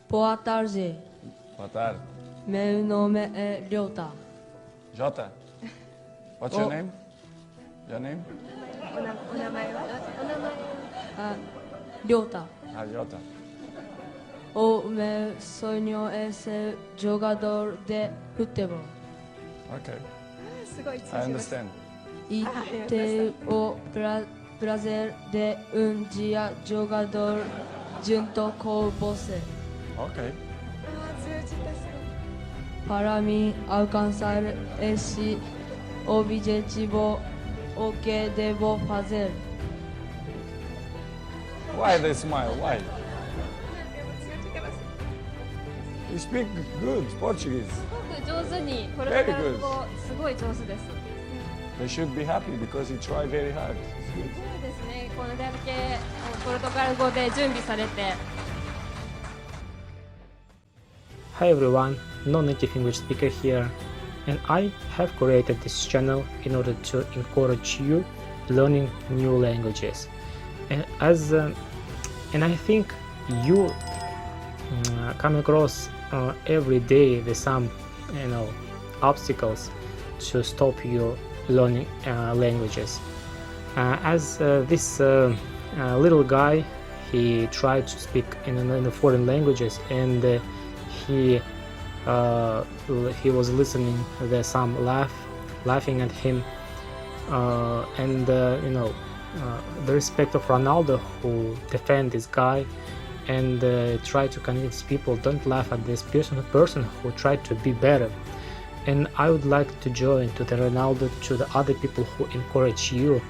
Boa tarde. Boa tarde. Meu nome é Ryota. Jota. What's your name? Your name? Ryota. Ah, Jota. O meu sonho é ser jogador de futebol. Okay. すごい通 I じます understand. E tenho prazer de dia jogador junto com você. Okay. 通じたすごい Para mim alcançar esse objetivo, o que devo fazer? Why they smile? Why? 通じてます You speak good Portuguese. すごく上手にポルトガル Very good. 語すごい上手です They should be happy because you try very hard. It's good. そうですねこれだけポルトガル語で準備されて Hi everyone, non-native English speaker here, and I have created this channel in order to encourage you learning new languages. And and I think you come across every day with some obstacles to stop you learning languages. This little guy, he tried to speak in the foreign languages, and he was listening there some laughing at him, the respect of Ronaldo, who defend this guy and try to convince people don't laugh at this person who tried to be better. And I would like to join to the Ronaldo, to the other people who encourage you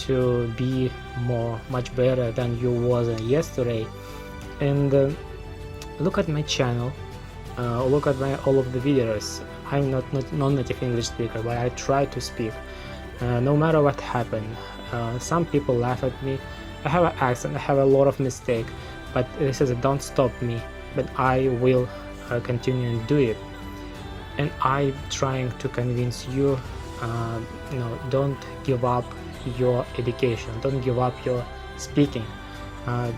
to be much better than you was yesterday. And look at my channel, look at all of the videos. I'm not non-native English speaker, but I try to speak no matter what happened. Some people laugh at me. I have an accent, I have a lot of mistake, but this don't stop me, but I will continue and do it. And I'm trying to convince you, don't give up your education, don't give up your speaking.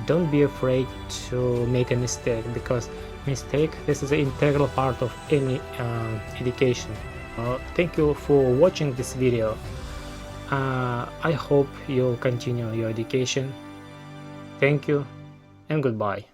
Don't be afraid to make a mistake, because this is an integral part of any education. Thank you for watching this video. I hope you'll continue your education. Thank you and goodbye.